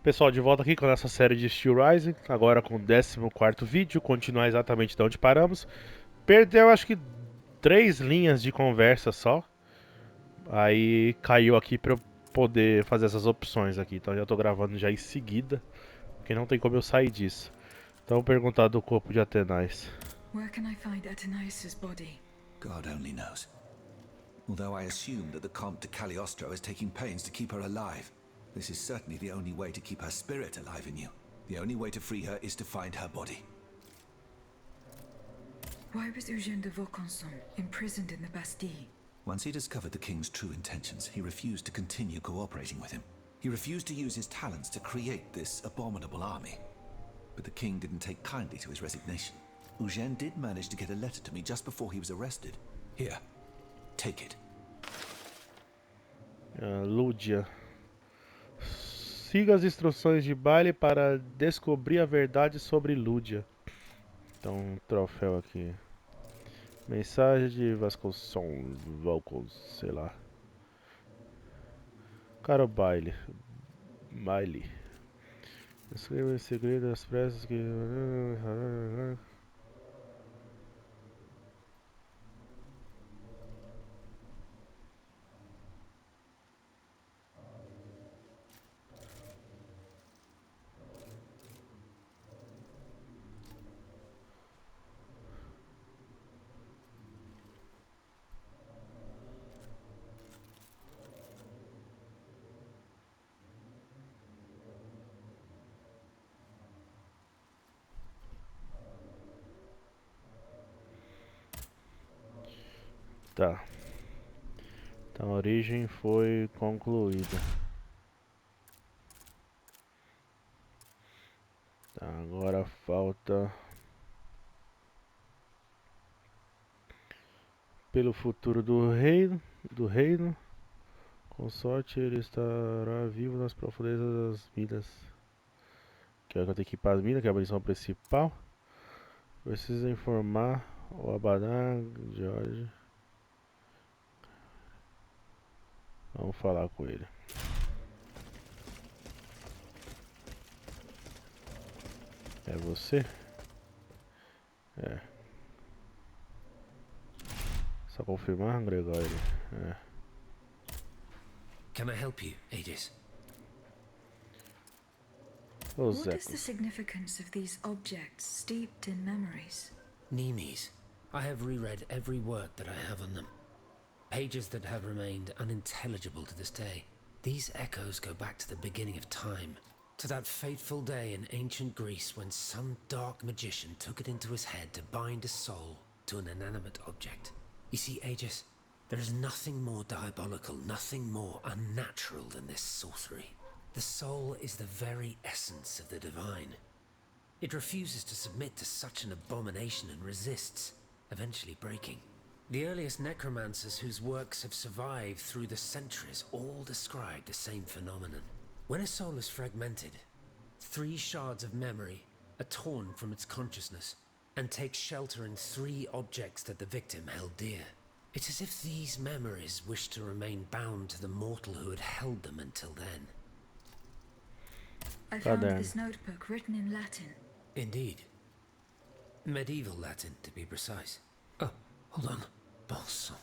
Pessoal, de volta aqui com a nossa série de Steelrising, agora com o 14º vídeo, continuar exatamente de onde paramos. Perdeu acho que 3 linhas de conversa só, aí caiu aqui para eu poder fazer essas opções aqui, então já estou gravando já em seguida, porque não tem como eu sair disso. Então perguntar do corpo de Atenais. Where can I find Athenais' body? God only knows. Although I assume that the Comte de Cagliostro is taking pains to keep her alive. This is certainly the only way to keep her spirit alive in you. The only way to free her is to find her body. Why was Eugène de Vaucanson imprisoned in the Bastille? Once he discovered the king's true intentions, he refused to continue cooperating with him. He refused to use his talents to create this abominable army. But the king didn't take kindly to his resignation. Eugène did manage to get a letter to me just before he was arrested. Here, take it. Lúdia. Siga as instruções de baile para descobrir a verdade sobre Lúdia. Então, um troféu aqui. Mensagem de Vasconcelos, sei lá. Cara, o baile. Baile. Escreva em segredo as pressas que... Tá. Então a origem foi concluída. Tá, agora falta... Pelo futuro do reino. Com sorte ele estará vivo nas profundezas das minas. Que eu tenho que ir para as minas, que é a missão principal. Precisa informar o Abadá, Jorge. Vamos falar com ele. É você? É. Só confirmar, Gregório. É. Can I help you, Aegis? Os What is the ecos. significance of these objects steeped in memories? Nemes. I have reread every work that I have on them. Pages that have remained unintelligible to this day. These echoes go back to the beginning of time, to that fateful day in ancient Greece when some dark magician took it into his head to bind a soul to an inanimate object. You see, Aegis, there is nothing more diabolical, nothing more unnatural than this sorcery. The soul is the very essence of the divine. It refuses to submit to such an abomination and resists, eventually breaking. The earliest necromancers whose works have survived through the centuries all describe the same phenomenon. When a soul is fragmented, 3 shards of memory are torn from its consciousness and take shelter in 3 objects that the victim held dear. It's as if these memories wish to remain bound to the mortal who had held them until then. I found this notebook written in Latin. Indeed. Medieval Latin, to be precise. Oh, hold on. Balsam.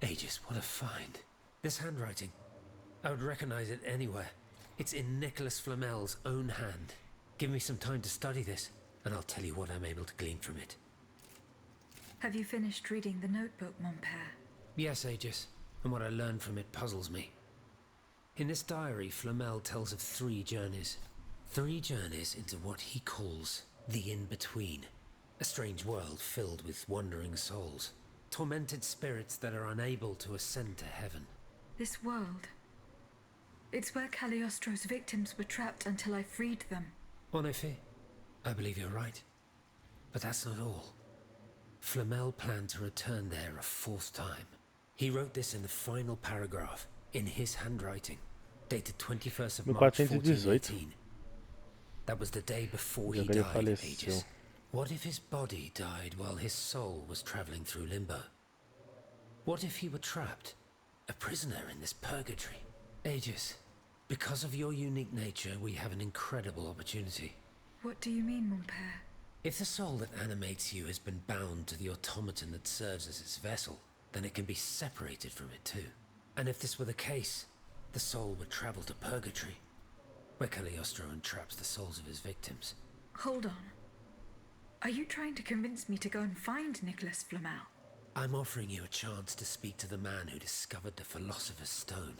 Aegis, what a find. This handwriting. I would recognize it anywhere. It's in Nicholas Flamel's own hand. Give me some time to study this, and I'll tell you what I'm able to glean from it. Have you finished reading the notebook, mon père? Yes, Aegis, and what I learned from it puzzles me. In this diary, Flamel tells of 3 journeys. 3 journeys into what he calls the in-between. A strange world filled with wandering souls. Tormented spirits that are unable to ascend to heaven. This world. It's where Cagliostro's victims were trapped until I freed them. En effet, I believe you're right. But that's not all. Flamel planned to return there a 4th time. He wrote this in the final paragraph, in his handwriting, dated 21st of March 1418. That was the day before he died, Aegis. What if his body died while his soul was traveling through limbo? What if he were trapped, a prisoner in this purgatory? Aegis, Because of your unique nature, we have an incredible opportunity. What do you mean, mon père? If the soul that animates you has been bound to the automaton that serves as its vessel, then it can be separated from it too. And if this were the case, the soul would travel to purgatory, where Cagliostro entraps the souls of his victims. Hold on. Are you trying to convince me to go and find Nicholas Flamel? I'm offering you a chance to speak to the man who discovered the Philosopher's Stone.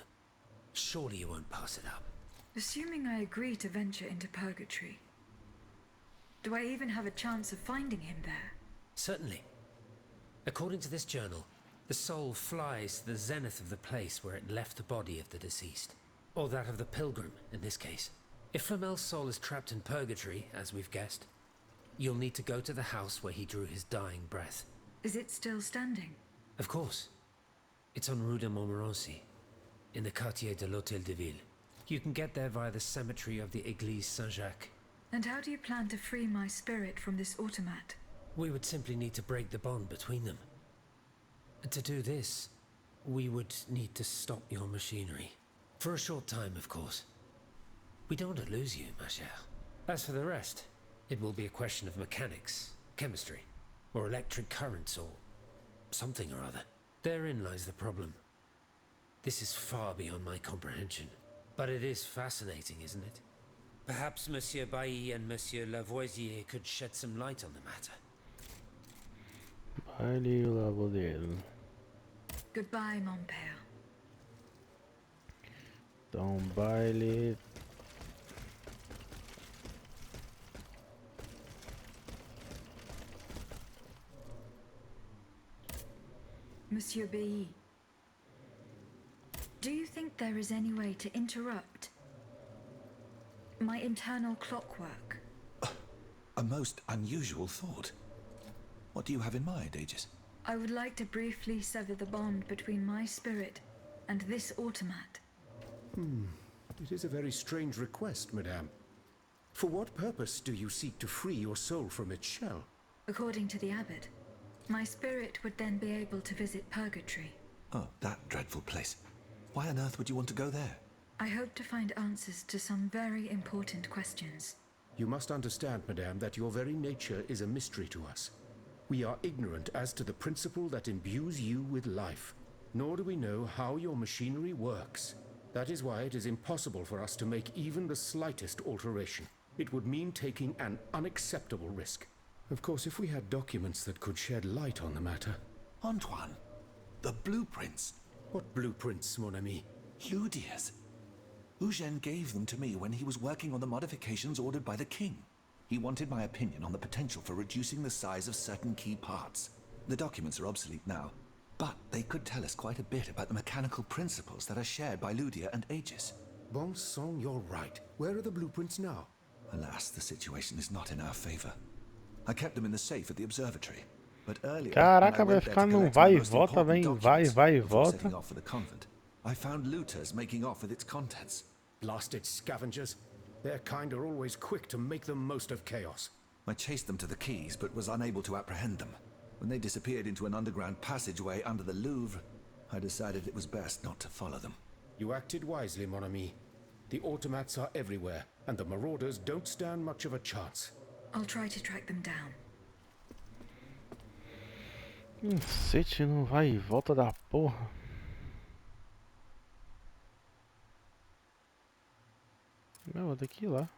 Surely you won't pass it up. Assuming I agree to venture into purgatory, do I even have a chance of finding him there? Certainly. According to this journal, the soul flies to the zenith of the place where it left the body of the deceased. Or that of the pilgrim, in this case. If Flamel's soul is trapped in purgatory, as we've guessed, you'll need to go to the house where he drew his dying breath. Is it still standing? Of course. It's on Rue de Montmorency, in the quartier de l'Hôtel de Ville. You can get there via the cemetery of the Église Saint-Jacques. And how do you plan to free my spirit from this automat? We would simply need to break the bond between them. To do this, we would need to stop your machinery. For a short time, of course. We don't want to lose you, ma chère. As for the rest, it will be a question of mechanics, chemistry, or electric currents, or something or other. Therein lies the problem. This is far beyond my comprehension. But it is fascinating, isn't it? Perhaps Monsieur Bailly and Monsieur Lavoisier could shed some light on the matter. Bailly Lavoisier. Goodbye, mon père. Então, Bailly. Monsieur Bailly, do you think there is any way to interrupt my internal clockwork? A most unusual thought. What do you have in mind, Aegis? I would like to briefly sever the bond between my spirit and this automat. It is a very strange request, madame. For what purpose do you seek to free your soul from its shell? According to the abbot, my spirit would then be able to visit purgatory. Oh, that dreadful place. Why on earth would you want to go there? I hope to find answers to some very important questions. You must understand, madame, that your very nature is a mystery to us. We are ignorant as to the principle that imbues you with life, nor do we know how your machinery works. That is why it is impossible for us to make even the slightest alteration. It would mean taking an unacceptable risk. Of course, if we had documents that could shed light on the matter. Antoine, the blueprints. What blueprints, mon ami? Ludia's. Eugène gave them to me when he was working on the modifications ordered by the king. He wanted my opinion on the potential for reducing the size of certain key parts. The documents are obsolete now, but they could tell us quite a bit about the mechanical principles that are shared by Ludia and Aegis. Bon sang, you're right. Where are the blueprints now? Alas, the situation is not in our favor. I kept them in the safe at the observatory, but earlier, Caraca, when I vai went there ficar to num collect vai my e most volta, important vem, vai, documents vai e before volta. setting off for the convent, I found looters making off with its contents. Blasted scavengers. Their kind are always quick to make the most of chaos. I chased them to the quays, but was unable to apprehend them. When they disappeared into an underground passageway under the Louvre, I decided it was best not to follow them. You acted wisely, mon ami. The automats are everywhere, and the marauders don't stand much of a chance. I'll try to track them down. Cacete, não vai e volta da porra. Meu, vou ter que ir lá.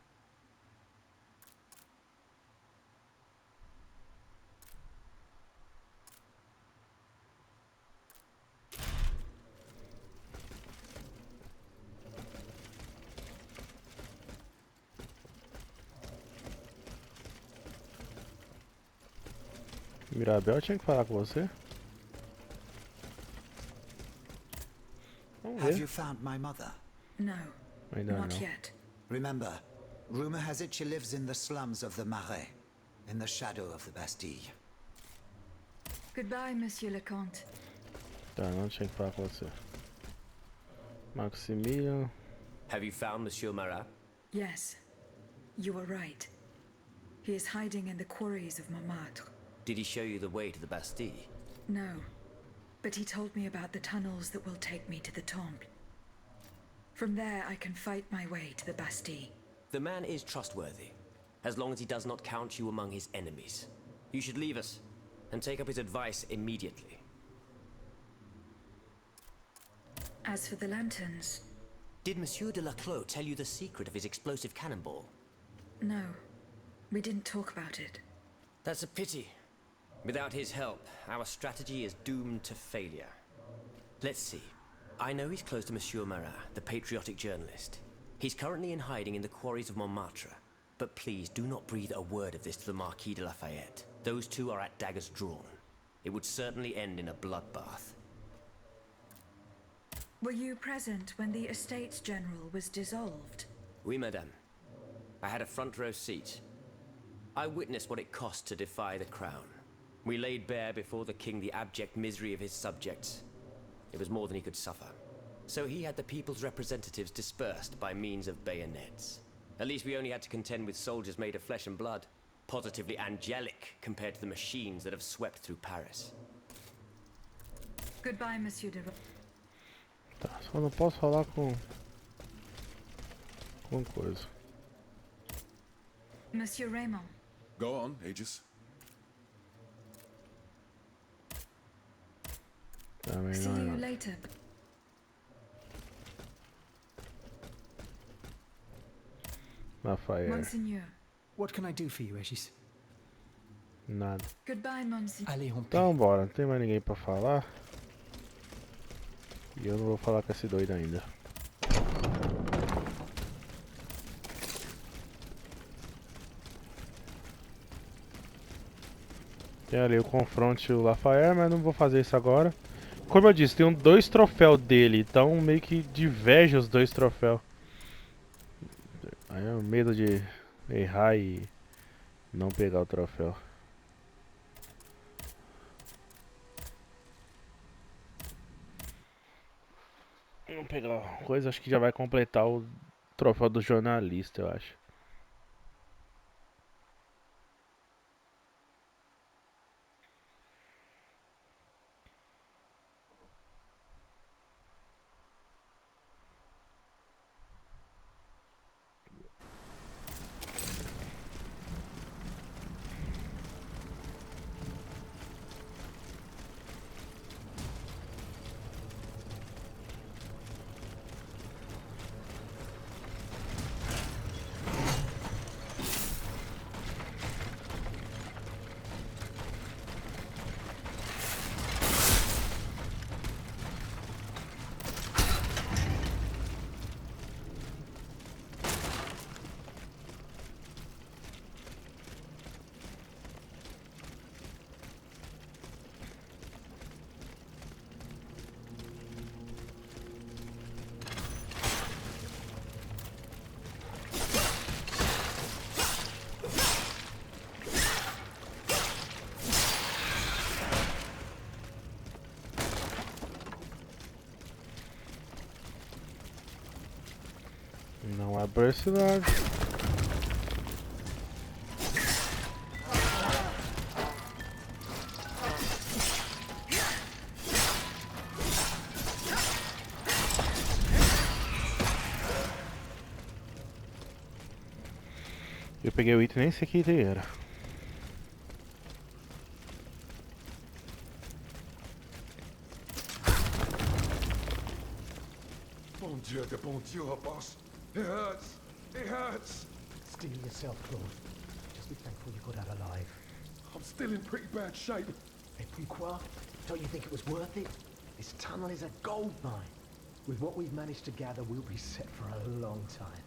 Mirabel tinha que falar com você. Vamos Have ver. you found my mother? No, Ainda not não. yet. Remember, rumor has it she lives in the slums of the Marais, in the shadow of the Bastille. Goodbye, Monsieur le Comte. Tá, não tinha que falar com você. Maximilian. Have you found Monsieur Marat? Yes, you are right. He is hiding in the quarries of Montmartre. Did he show you the way to the Bastille? No, but he told me about the tunnels that will take me to the Temple. From there, I can fight my way to the Bastille. The man is trustworthy, as long as he does not count you among his enemies. You should leave us, and take up his advice immediately. As for the lanterns, Did Monsieur de Laclos tell you the secret of his explosive cannonball? no. We didn't talk about it. That's a pity. Without his help, our strategy is doomed to failure. Let's see. I know he's close to Monsieur Marat, the patriotic journalist. He's currently in hiding in the quarries of Montmartre. But please do not breathe a word of this to the Marquis de Lafayette. Those two are at daggers drawn. It would certainly end in a bloodbath. Were you present when the Estates General was dissolved? Oui, madame. I had a front row seat. I witnessed what it cost to defy the crown. We laid bare before the king the abject misery of his subjects. It was more than he could suffer. So he had the people's representatives dispersed by means of bayonets. At least we only had to contend with soldiers made of flesh and blood. Positively angelic compared to the machines that have swept through Paris. Goodbye, Monsieur de... Tá, só não posso falar com coisa. Monsieur Raymond. Go on, Aegis. Também See não é you nada. later. Lafayette, Monseigneur. What can I do for you, Aegis? nada. Goodbye, Monseigneur. Allez, on Então bora, não tem mais ninguém pra falar. E eu não vou falar com esse doido ainda. Tem ali o confronte o Lafayette, mas não vou fazer isso agora. Como eu disse, tem dois troféus dele, então meio que diverge os dois troféus. Aí é o medo de errar e não pegar o troféu. Vamos pegar uma coisa, acho que já vai completar o troféu do jornalista, eu acho. Não há personagem. Eu peguei o item, nem sei que item era. Bon Dieu, boss. It hurts. It hurts. Steel yourself, Claude. Just be thankful you got out alive. I'm still in pretty bad shape. Et pourquoi? Don't you think it was worth it? This tunnel is a gold mine. With what we've managed to gather, we'll be set for a long time.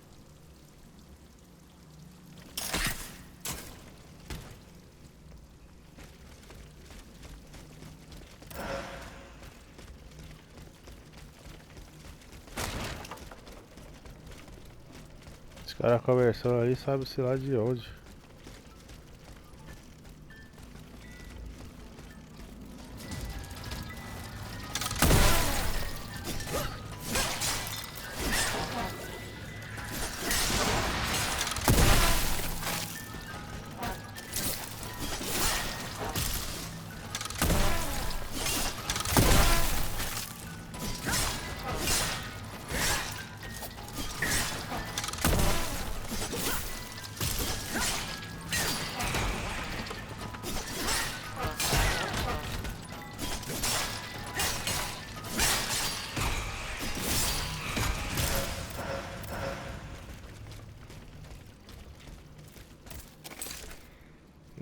Os caras conversando ali, sabe-se lá de onde.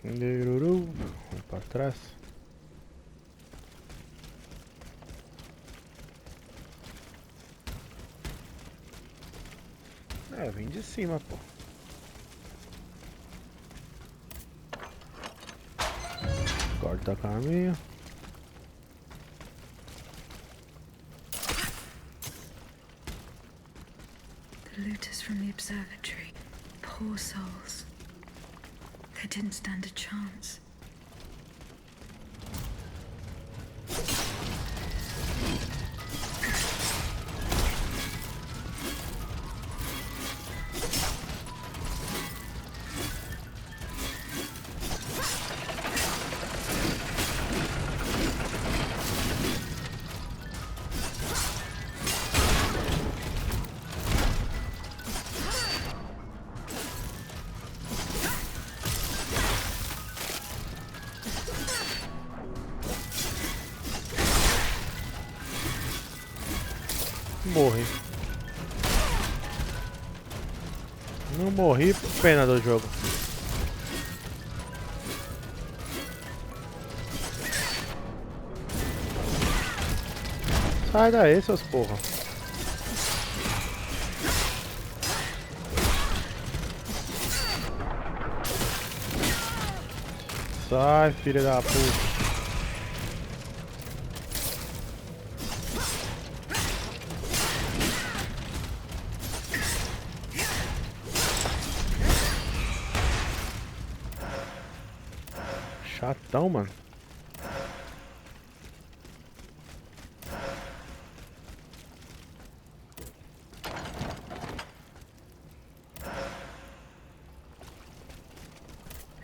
Vamos pra trás. É, vem de cima, pô. Corta caminho. The looters from the observatory. Poor souls. They didn't stand a chance. Morri. Não morri, pena do jogo. Sai daí, seus porra. Sai, filha da puta. Chatão, mano.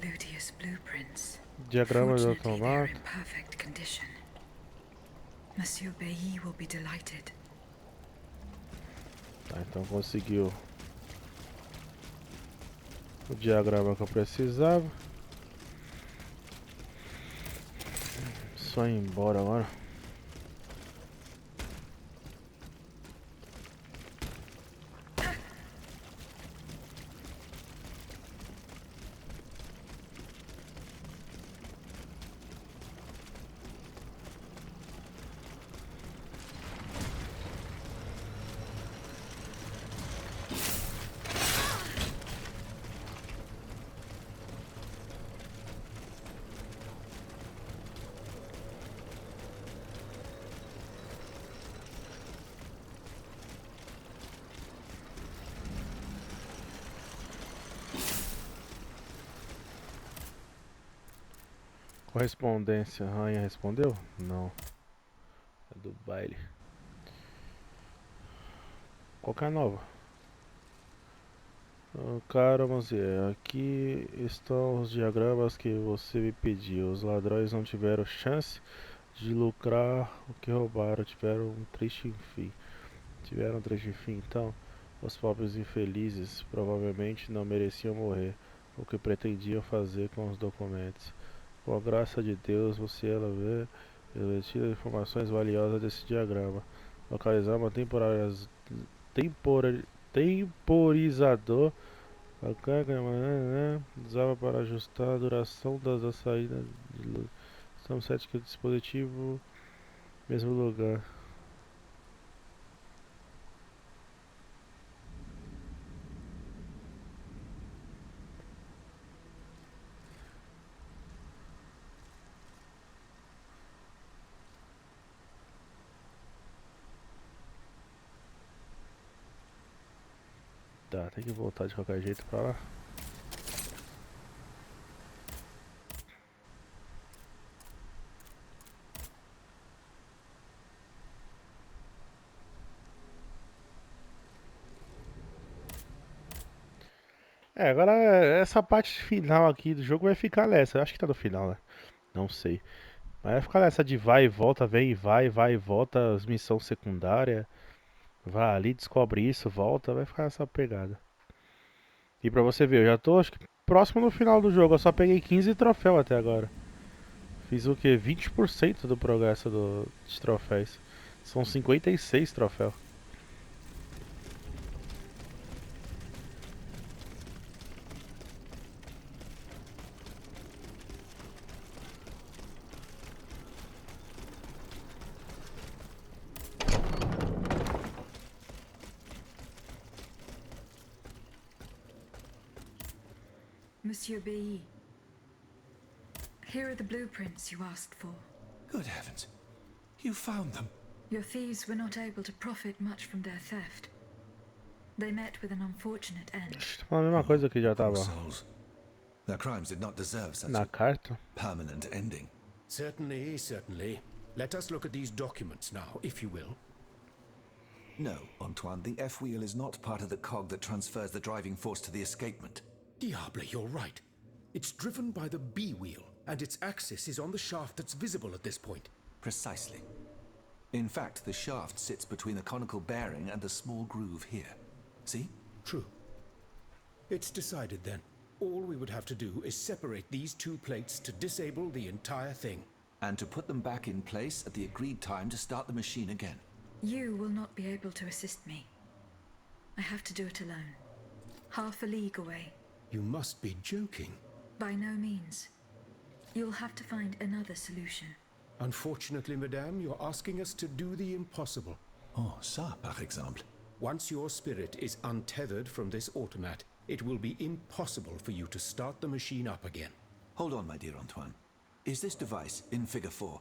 Ludius blueprints. Diagrama do Fortunately, they are automato. in perfect condition. Monsieur Bailly will be delighted. Tá, então conseguiu o diagrama que eu precisava. Só ir embora agora. Correspondência. Rainha respondeu? Não. É do baile. Qual que é a nova? Cara, vamos ver. Aqui estão os diagramas que você me pediu. Os ladrões não tiveram chance de lucrar o que roubaram. Tiveram um triste fim. Então, os pobres infelizes provavelmente não mereciam morrer. O que pretendiam fazer com os documentos. Com a graça de Deus, você vê revestidas informações valiosas desse diagrama. Localizar uma temporizador. A carga usava para ajustar a duração da saída de luz. São 7 que o dispositivo mesmo lugar. Tá, tem que voltar de qualquer jeito pra lá. É, agora essa parte final aqui do jogo vai ficar nessa. Eu acho que tá no final, né? Não sei. Mas vai ficar nessa de vai e volta, vem e vai e volta, as missões secundárias. Vai ali, descobre isso, volta, vai ficar essa pegada. E pra você ver, eu já tô acho que próximo no final do jogo, eu só peguei 15 troféus até agora. Fiz o que? 20% do progresso de troféus. São 56 troféus. Monsieur B. Here are the blueprints you asked for. Good heavens. You found them. Your thieves were not able to profit much from their theft. They met with an unfortunate end. A mesma coisa que já Poor tava souls. Their crimes did not deserve such na a carta. permanent ending. Certainly, certainly. Let us look at these documents now, if you will. No, Antoine, the F-wheel is not part of the cog that transfers the driving force to the escapement. Diable, you're right. It's driven by the B-wheel, and its axis is on the shaft that's visible at this point. Precisely. In fact, the shaft sits between the conical bearing and the small groove here. See? True. It's decided then. All we would have to do is separate these two plates to disable the entire thing. And to put them back in place at the agreed time to start the machine again. You will not be able to assist me. I have to do it alone. Half a league away. You must be joking. By no means. You'll have to find another solution. Unfortunately, madame, you're asking us to do the impossible. Oh, ça, par exemple. Once your spirit is untethered from this automat, it will be impossible for you to start the machine up again. Hold on, my dear Antoine. Is this device in Figure 4?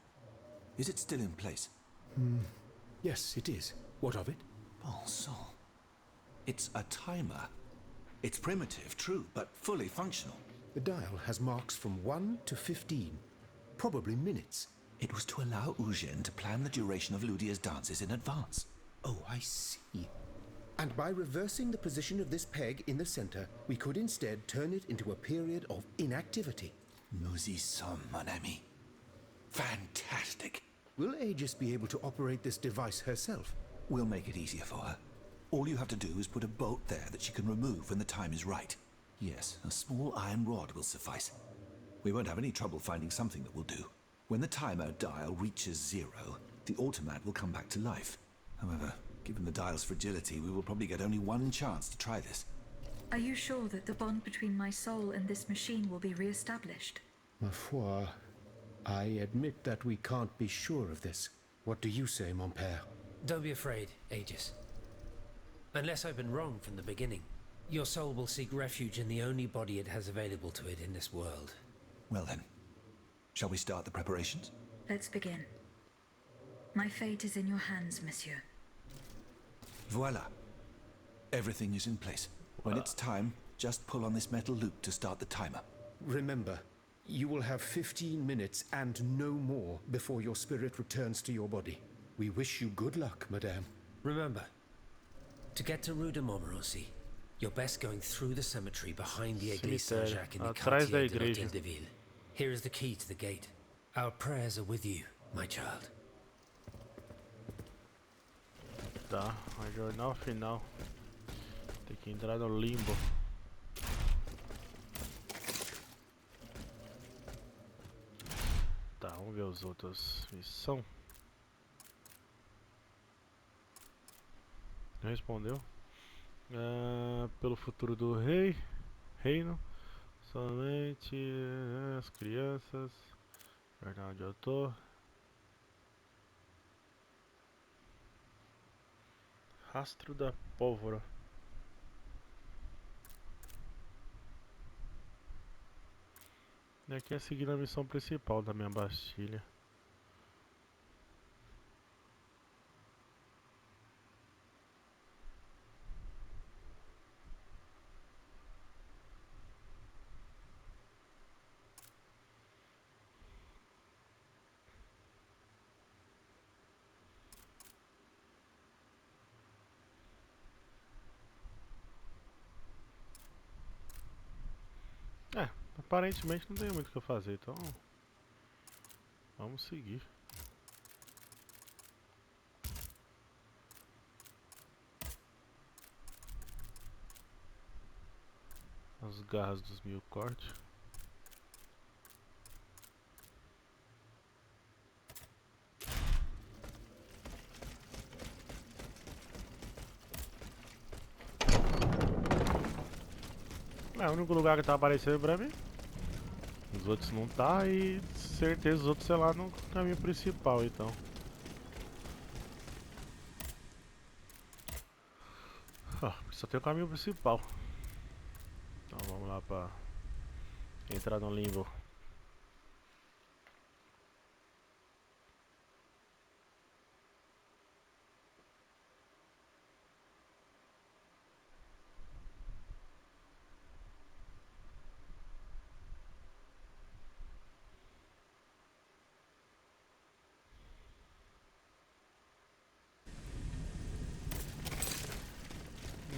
Is it still in place? Yes, it is. What of it? Bon sang. It's a timer. It's primitive, true, but fully functional. The dial has marks from 1 to 15. Probably minutes. It was to allow Eugène to plan the duration of Ludia's dances in advance. Oh, I see. And by reversing the position of this peg in the center, we could instead turn it into a period of inactivity. Nous y sommes, mon ami. Fantastic. Will Aegis be able to operate this device herself? We'll make it easier for her. All you have to do is put a bolt there that she can remove when the time is right. Yes, a small iron rod will suffice. We won't have any trouble finding something that will do. When the timer dial reaches 0, the automat will come back to life. However, given the dial's fragility, we will probably get only one chance to try this. Are you sure that the bond between my soul and this machine will be re-established? Ma foi, I admit that we can't be sure of this. What do you say, mon père? Don't be afraid, Aegis. Unless I've been wrong from the beginning, your soul will seek refuge in the only body it has available to it in this world. Well then, shall we start the preparations? Let's begin. My fate is in your hands, monsieur. Voila. Everything is in place. When it's time, just pull on this metal loop to start the timer. Remember, you will have 15 minutes and no more before your spirit returns to your body. We wish you good luck, madame. Remember, to get to Rue de Montmorency, you're best going through the cemetery behind the Église Saint-Jacques in the Atrás da Quartier de igreja. l'Hôtel de Ville. Here is the key to the gate. Our prayers are with you, my child. Tá, a jornal final. Tem que entrar no limbo. Tá, vamos ver as outras missões. Não respondeu. Pelo futuro do reino. Somente as crianças. Jornal de autor. Rastro da pólvora. E aqui é seguir a missão principal da minha Bastilha. Aparentemente não tem muito o que eu fazer, então vamos seguir. As garras dos 1000 cortes. É o único lugar que tá aparecendo pra mim. Os outros não tá e certeza os outros, sei lá, no caminho principal, então. Só tem o caminho principal. Então vamos lá pra Entrar no limbo.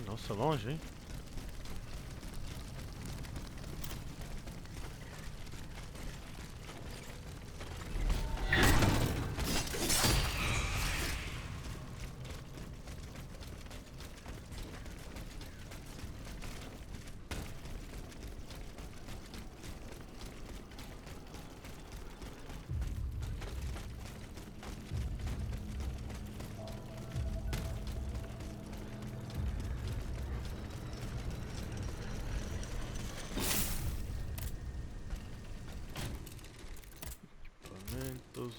Nossa, longe, hein? Equipamentos.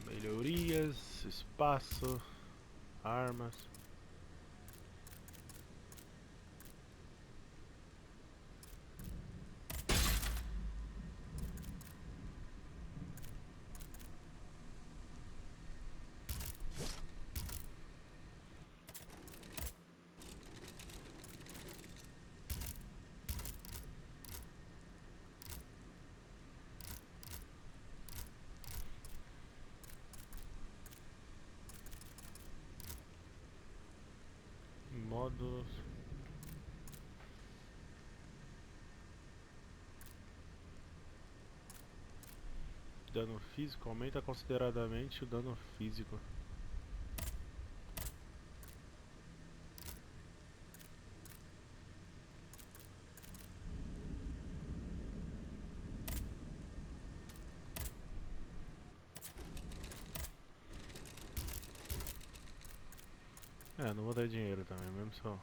Melhorias, espaço, armas. Módulos. Dano físico aumenta consideradamente o dano físico. Não vou dar dinheiro também, mesmo só.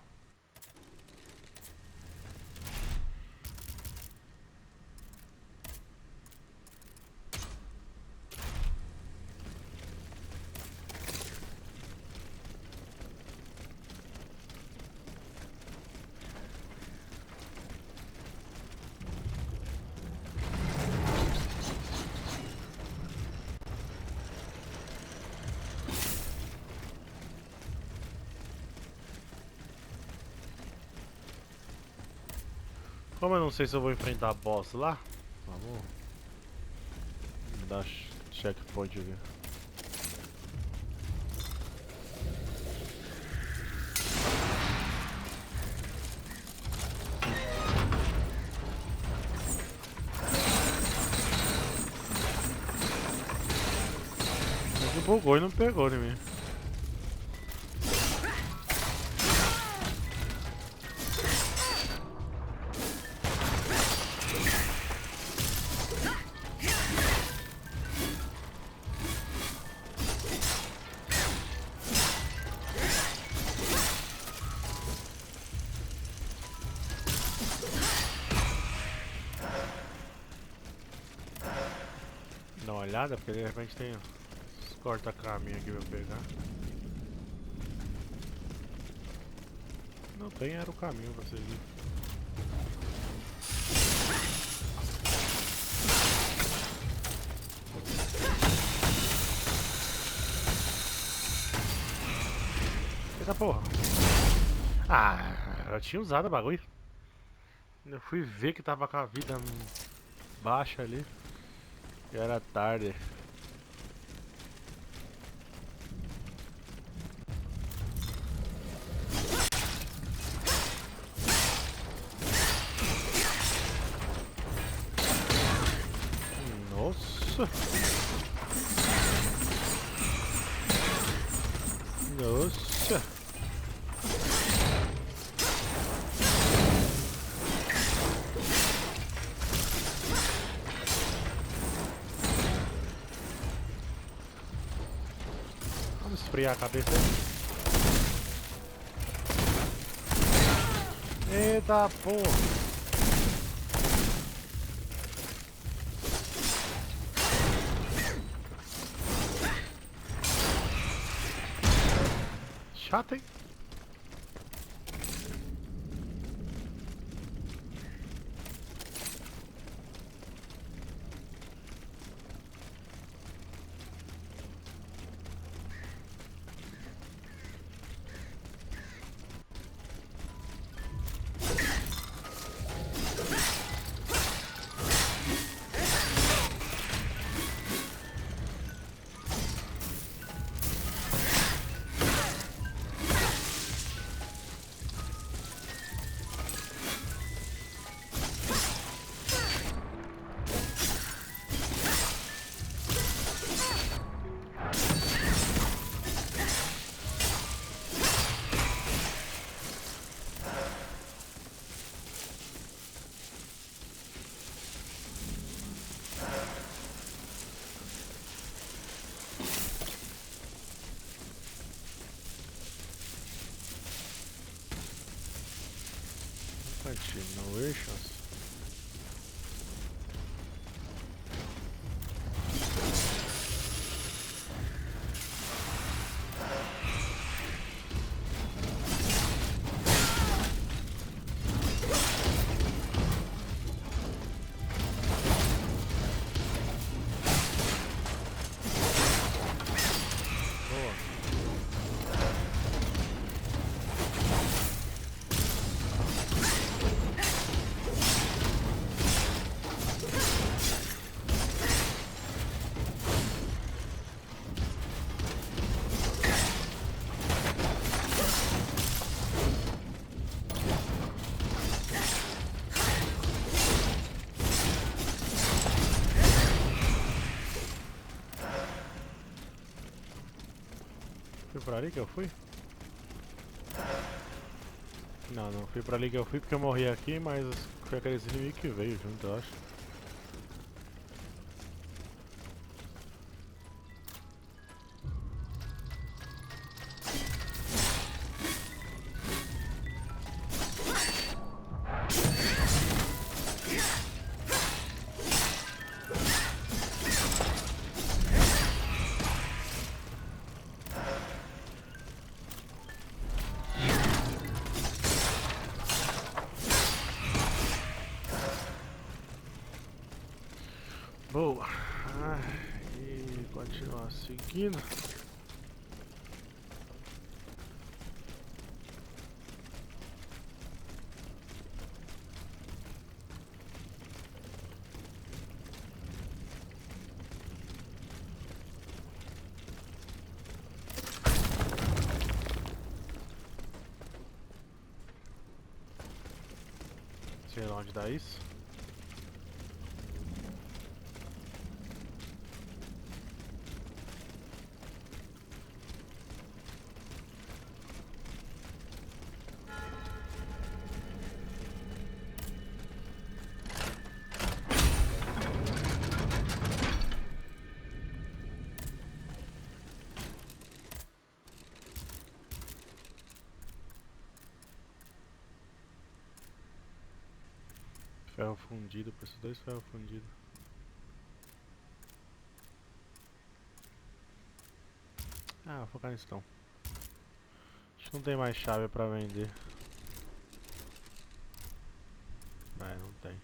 Como eu não sei se eu vou enfrentar boss lá, vamos dar checkpoint aqui. Ele bugou e não pegou em mim. Dá uma olhada, porque de repente tem uns corta-caminho aqui pra eu pegar. Não tem, era o caminho pra seguir. Eita porra! Ah, eu tinha usado o bagulho. Eu fui ver que tava com a vida baixa ali. E era tarde. Nossa! Nossa! Vamos esfriar a cabeça aí. Eita porra! chato, hein? Continuations. Foi por ali que eu fui? Não, não fui por ali que eu fui porque eu morri aqui, mas foi aqueles inimigos que veio junto, eu acho. Boa. E continuar seguindo. Sei lá onde dá isso. Ferro fundido, por esses 2 ferros fundidos. Ah, vou focar nisso então. Acho que não tem mais chave pra vender. Não tem.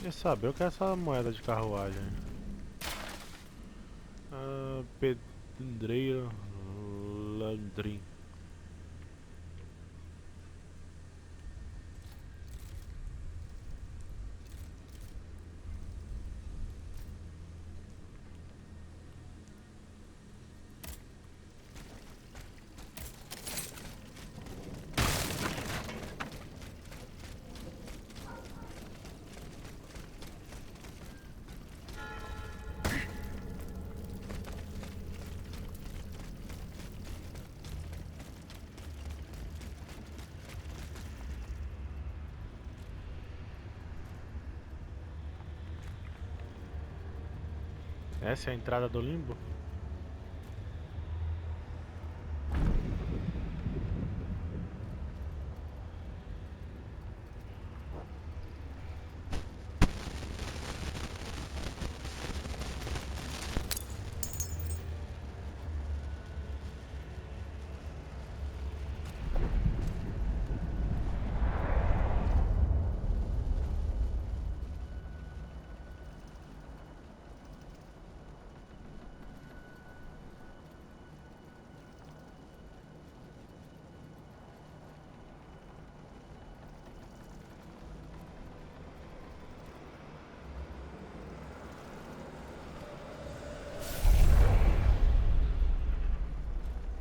Quer saber o que é essa moeda de carruagem? Pedreira Landrin. Essa é a entrada do limbo?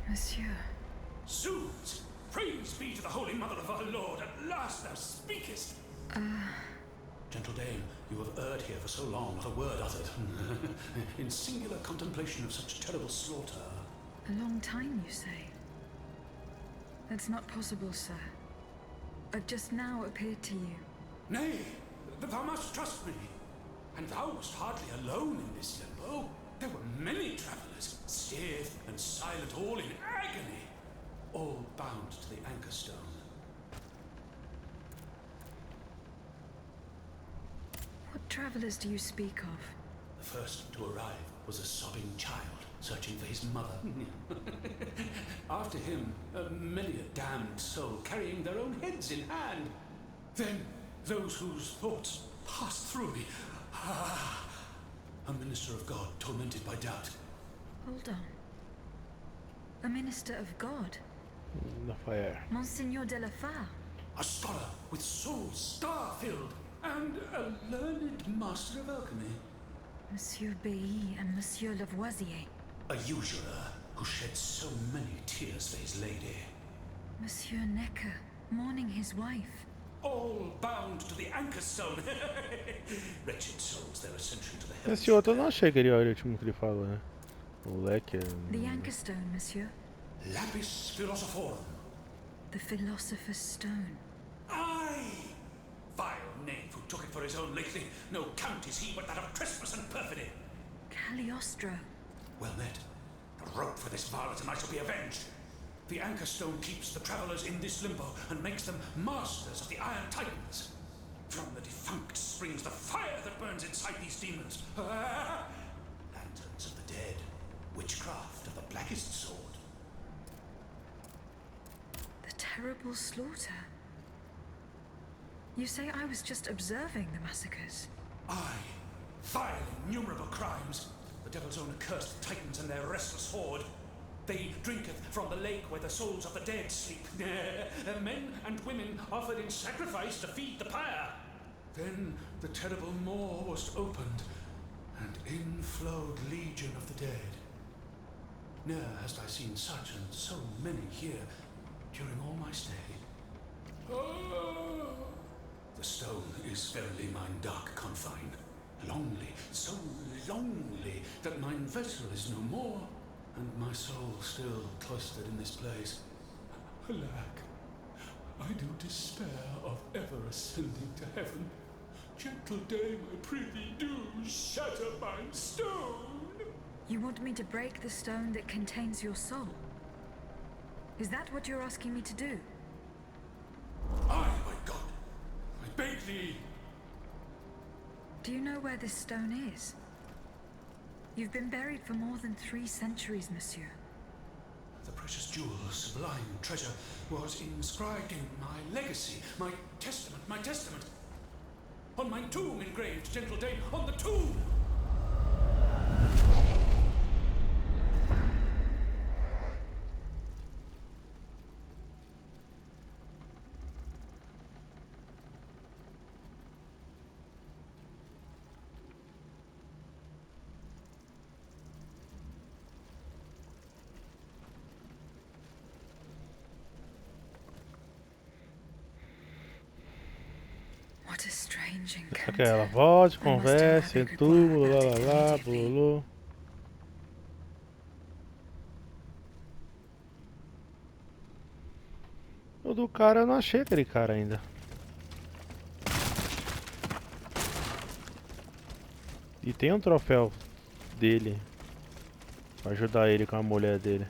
Monsieur. Zoons! Praise be to the Holy Mother of our Lord, at last thou speakest! Gentle dame, you have erred here for so long, not a word uttered. In singular contemplation of such terrible slaughter. A long time, you say? That's not possible, sir. I've just now appeared to you. Nay, thou must trust me. And thou wast hardly alone in this limbo. There were many travelers, stiff and silent, all in agony, all bound to the anchor stone. What travelers do you speak of? The first to arrive was a sobbing child, searching for his mother. After him, many a damned soul carrying their own heads in hand. Then, those whose thoughts passed through me. A minister of God tormented by doubt. Hold on. A minister of God? Lafayette. Monseigneur de la Fare? A scholar with soul star-filled, and a learned master of alchemy. Monsieur Beilly and Monsieur Lavoisier. A usurer who shed so many tears for his lady. Monsieur Necker, mourning his wife. All bound to the anchor stone. Wretched souls, their ascension to the heavens. Esse outro eu não achei que ele era o último que ele falou, né? O leque. The anchor stone, monsieur. Lapis philosophorum. The philosopher's stone. Aye! Vile knave who took it for his own lately. No count is he but that of trespass and perfidy. Cagliostro. Well met. The rope for this varlet and I shall be avenged. The anchor stone keeps the travelers in this limbo and makes them masters of the Iron Titans. From the defunct springs the fire that burns inside these demons. Lanterns of the dead. Witchcraft of the blackest sort. The terrible slaughter. You say I was just observing the massacres? Aye. Vile, innumerable crimes. The devil's own accursed Titans and their restless horde. They drinketh from the lake where the souls of the dead sleep. Men and women offered in sacrifice to feed the pyre. Then the terrible maw was opened, and in flowed legion of the dead. Ne'er hast I seen such and so many here during all my stay. The stone is verily mine dark confine. Lonely, so lonely, that mine vessel is no more, and my soul still cloistered in this place. Alack, I do despair of ever ascending to heaven. Gentle dame, I prithee do shatter mine stone. You want me to break the stone that contains your soul? Is that what you're asking me to do? Aye, my God, I beg thee. Do you know where this stone is? You've been buried for more than 3 centuries, monsieur. The precious jewel, sublime treasure, was inscribed in my legacy, my testament. On my tomb engraved, gentle dame, on the tomb! What a strange encounter. Aquela volte, converse, tudo, lá, blululu. O do cara eu não achei aquele cara ainda. E tem um troféu dele. Pra ajudar ele com a mulher dele.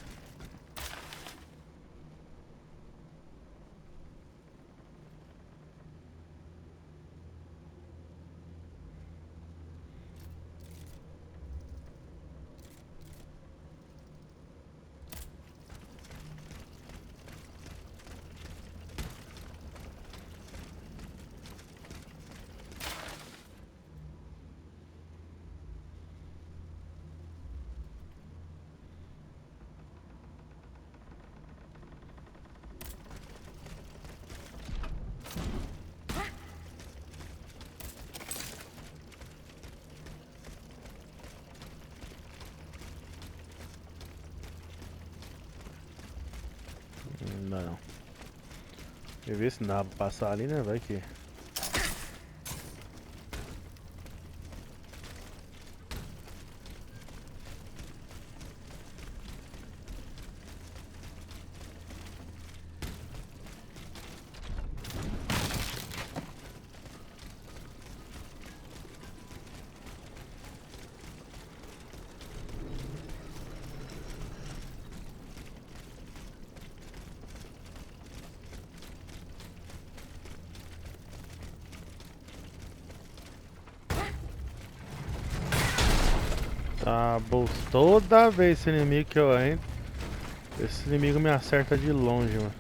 Não. Eu ver se dá pra passar ali, né? Vai que. Tá, bolsa. Toda vez esse inimigo que eu entro, esse inimigo me acerta de longe, mano.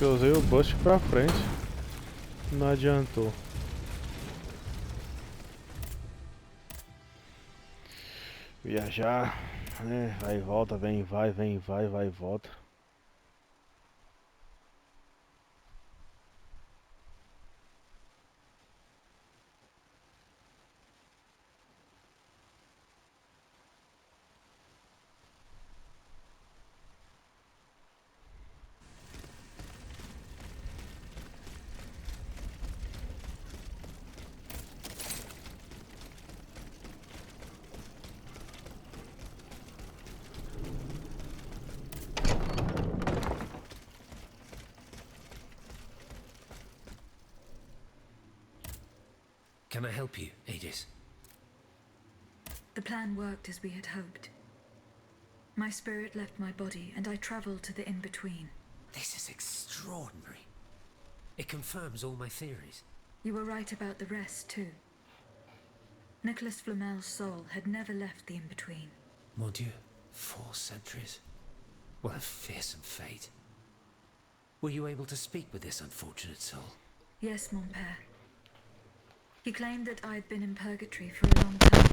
Eu usei o boost pra frente, não adiantou. Viajar, né? Vai e volta, vem, vai, vai e volta. Can I help you, Aegis? The plan worked as we had hoped. My spirit left my body, and I traveled to the in-between. This is extraordinary. It confirms all my theories. You were right about the rest, too. Nicholas Flamel's soul had never left the in-between. Mon Dieu, 4 centuries? What a fearsome fate. Were you able to speak with this unfortunate soul? Yes, mon père. He claimed that I had been in purgatory for a long time,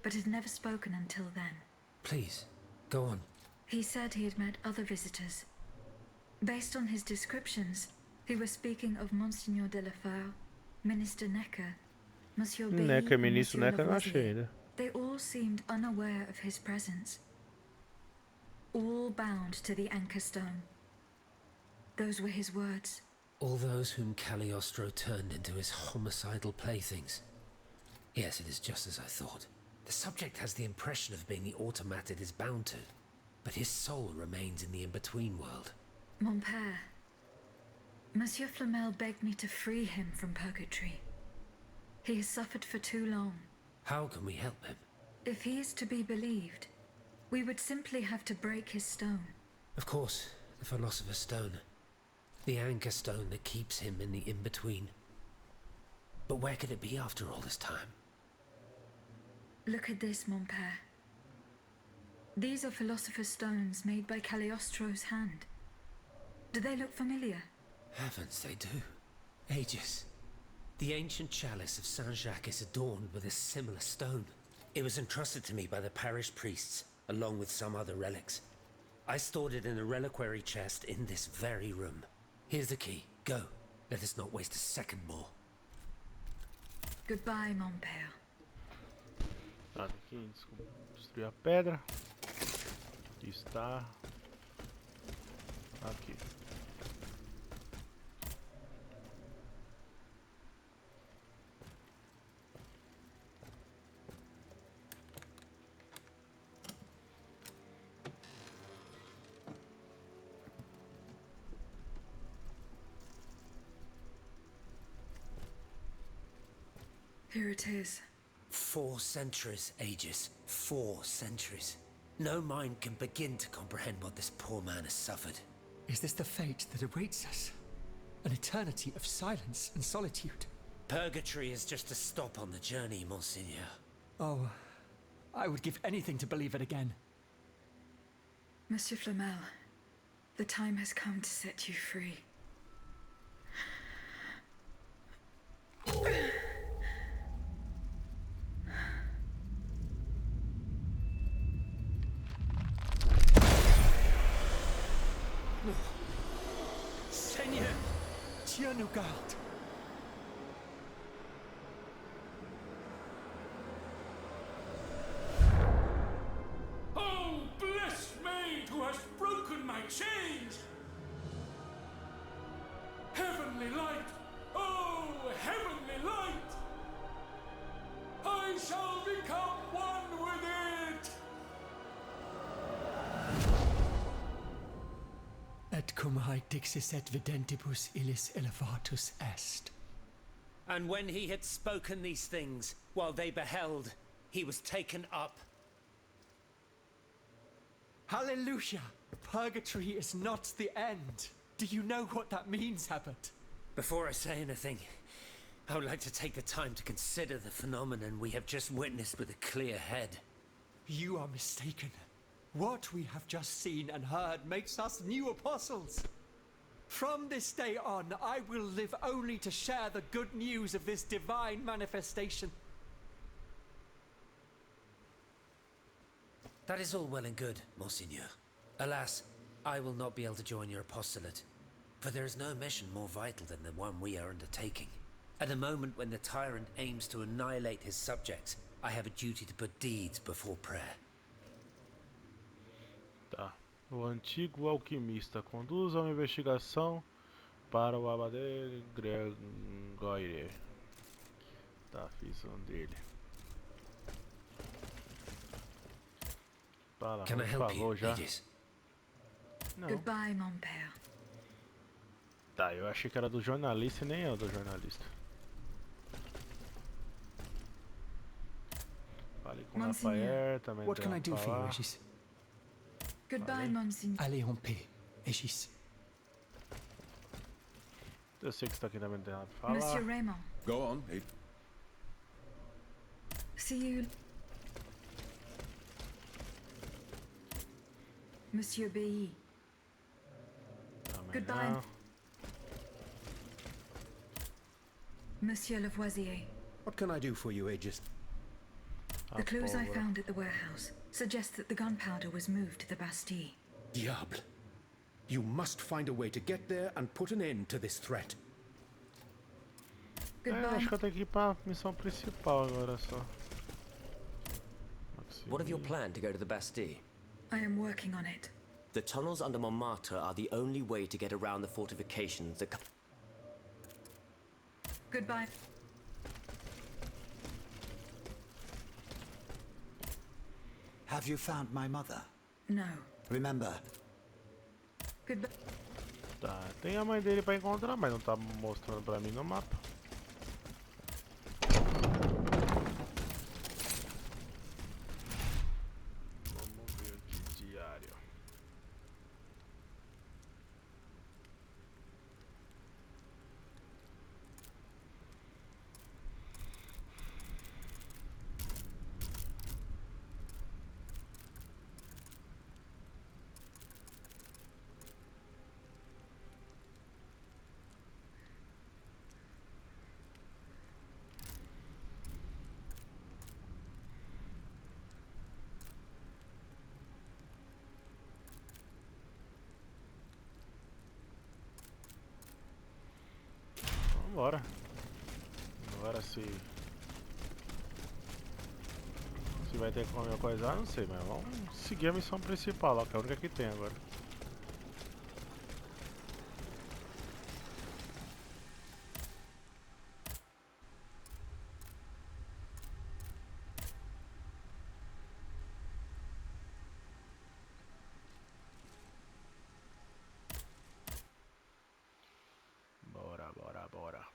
but had never spoken until then. Please, go on. He said he had met other visitors. Based on his descriptions, he was speaking of Monseigneur de la Fare, Minister Necker, Monsieur B, Necker, and Ministro Monsieur Necker, não achei Lavoisier. ainda. They all seemed unaware of his presence. All bound to the anchor stone. Those were his words. All those whom Cagliostro turned into his homicidal playthings. Yes, it is just as I thought. The subject has the impression of being the automat it is bound to, but his soul remains in the in-between world. Mon père, Monsieur Flamel begged me to free him from purgatory. He has suffered for too long. How can we help him? If he is to be believed, we would simply have to break his stone. Of course, the Philosopher's Stone. The anchor stone that keeps him in the in-between. But where could it be after all this time? Look at this, mon père. These are Philosopher's Stones made by Cagliostro's hand. Do they look familiar? Heavens, they do. Aegis. The ancient chalice of Saint-Jacques is adorned with a similar stone. It was entrusted to me by the parish priests, along with some other relics. I stored it in a reliquary chest in this very room. Here's the key. Go. Let us not waste a second more. Goodbye, mon père. Tá, aqui, destruir a pedra. Está aqui. Here it is. 4 centuries, Aegis. 4 centuries. No mind can begin to comprehend what this poor man has suffered. Is this the fate that awaits us? An eternity of silence and solitude? Purgatory is just a stop on the journey, Monseigneur. Oh, I would give anything to believe it again. Monsieur Flamel, the time has come to set you free. Seigneur, Dieu nous garde. Oh, blessed maid who has broken my chains! Heavenly light! Oh, heavenly light! I shall become one with it! Et cum haec dixis et videntibus illis elevatus est. And when he had spoken these things, while they beheld, he was taken up. Hallelujah! Purgatory is not the end. Do you know what that means, Abbot? Before I say anything, I would like to take the time to consider the phenomenon we have just witnessed with a clear head. You are mistaken. What we have just seen and heard makes us new apostles. From this day on, I will live only to share the good news of this divine manifestation. That is all well and good, Monseigneur. Alas, I will not be able to join your apostolate, for there is no mission more vital than the one we are undertaking. At a moment when the tyrant aims to annihilate his subjects, I have a duty to put deeds before prayer. Tá. O antigo alquimista conduz uma investigação para o abade Gregoire. Tá, fiz um dele. Tá lá, Can I help you, falou já. Aegis? Não. Goodbye, mon père. Tá, eu achei que era do jornalista e nem é o do jornalista. Falei com o Monseigneur, Rafael, também What can deu I do pra for you, falar. Aegis? Goodbye, Monseigneur. Allez en paix, Aegis. Eu sei que você tá aqui também tem nada pra Monsieur falar. Raymond, Go on. see you. Monsieur B.E. Também Goodbye. não. Monsieur Lavoisier, What can I do for you, Aegis? the clues I pólvora. found at the warehouse suggest that the gunpowder was moved to the Bastille. Diable. You must find a way to get there and put an end to this threat. Goodbye. Acho que eu tenho que ir pra missão principal agora só. What of your plan to go to the Bastille? I am working on it. The tunnels under Montmartre are the only way to get around the fortifications that... Goodbye. Have you found my mother? No. Remember, Goodbye. Tá, tem a mãe dele pra encontrar, mas não tá mostrando pra mim no mapa. Vamos ver aqui, diário. Vambora. Agora se vai ter como coisar, não sei, mas vamos seguir a missão principal lá, que é a única que tem agora. Bora, bora, bora.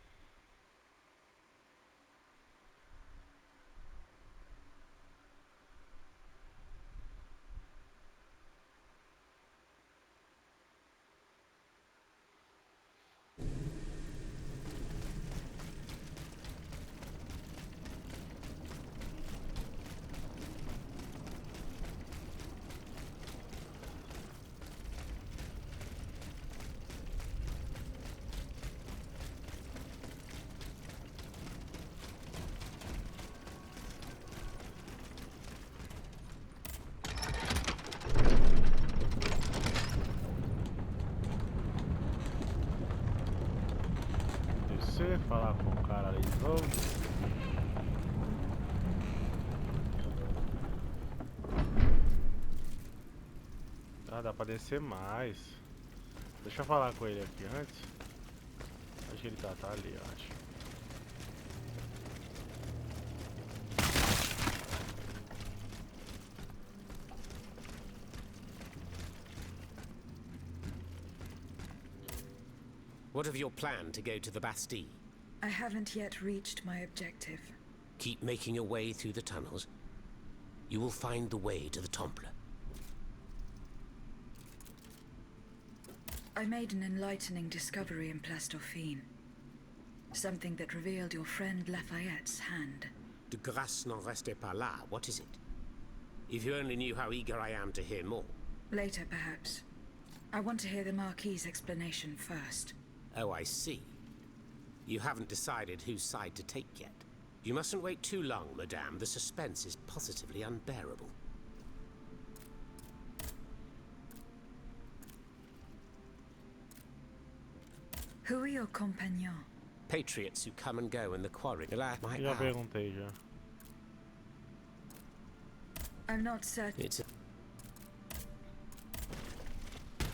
Falar com o cara ali de novo. Ah, dá pra descer mais. Deixa eu falar com ele aqui antes. Acho que ele tá ali, eu acho. What of your plan to go to the Bastille? I haven't yet reached my objective. Keep making your way through the tunnels. You will find the way to the Temple. I made an enlightening discovery in Place Dauphine. Something that revealed your friend Lafayette's hand. De grâce n'en restez pas là. What is it? If you only knew how eager I am to hear more. Later, perhaps. I want to hear the Marquis's explanation first. Oh, I see. You haven't decided whose side to take yet. You mustn't wait too long, madame. The suspense is positively unbearable. Who are your compagnons? Patriots who come and go in the quarry. Já perguntei já. I'm not certain.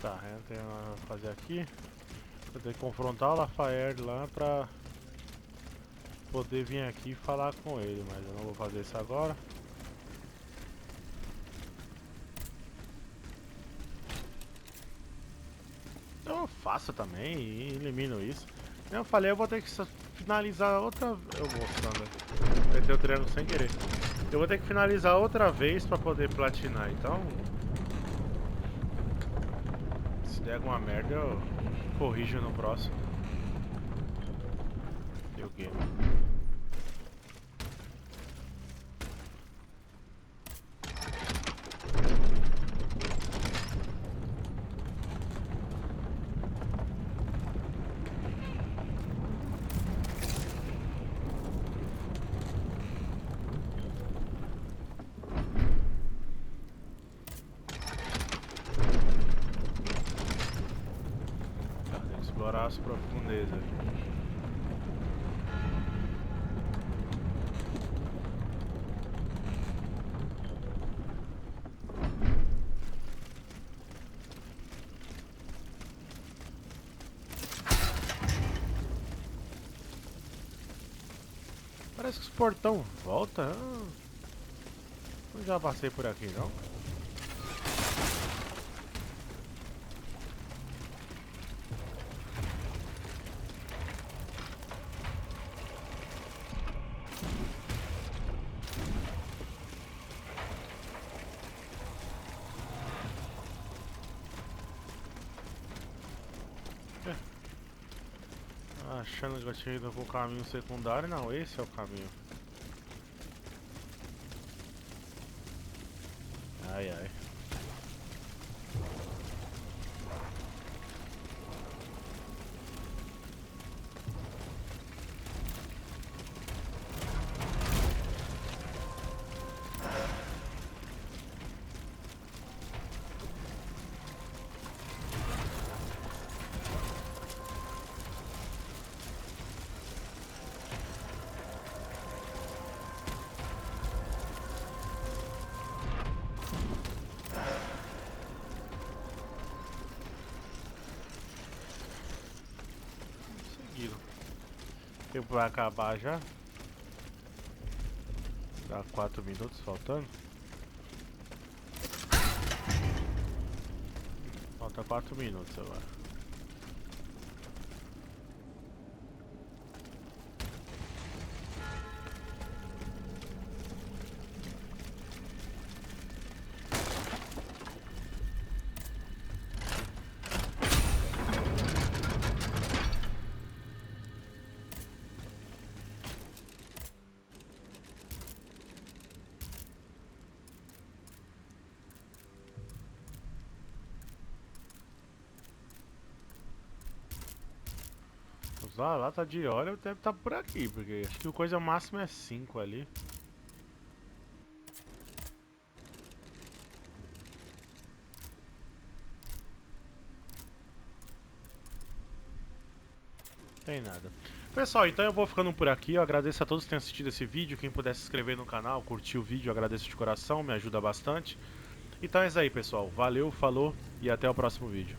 Tá, eu tenho a fazer aqui. Eu tenho que confrontar o Lafayette lá pra poder vir aqui e falar com ele, mas eu não vou fazer isso agora. Eu faço também e elimino isso. Eu falei, eu vou ter que finalizar outra... Eu mostrando. Apertei o triângulo sem querer. Eu vou ter que finalizar outra vez pra poder platinar, então... Se der alguma merda, eu corrijo no próximo. E o game. Explorar as profundezas. Parece que os portão volta. Eu já passei por aqui, não? Achando que eu tinha ido pro caminho secundário, não, esse é o caminho. Ai, ai. tempo vai acabar já. Dá 4 minutos faltando. Falta 4 minutos agora. Lá tá de hora, deve estar por aqui, porque acho que o coisa máxima é 5 ali. Tem nada. Pessoal, então eu vou ficando por aqui. Eu agradeço a todos que tenham assistido esse vídeo. Quem puder se inscrever no canal, curtir o vídeo, eu agradeço de coração, me ajuda bastante. Então é isso aí, pessoal. Valeu, falou e até o próximo vídeo.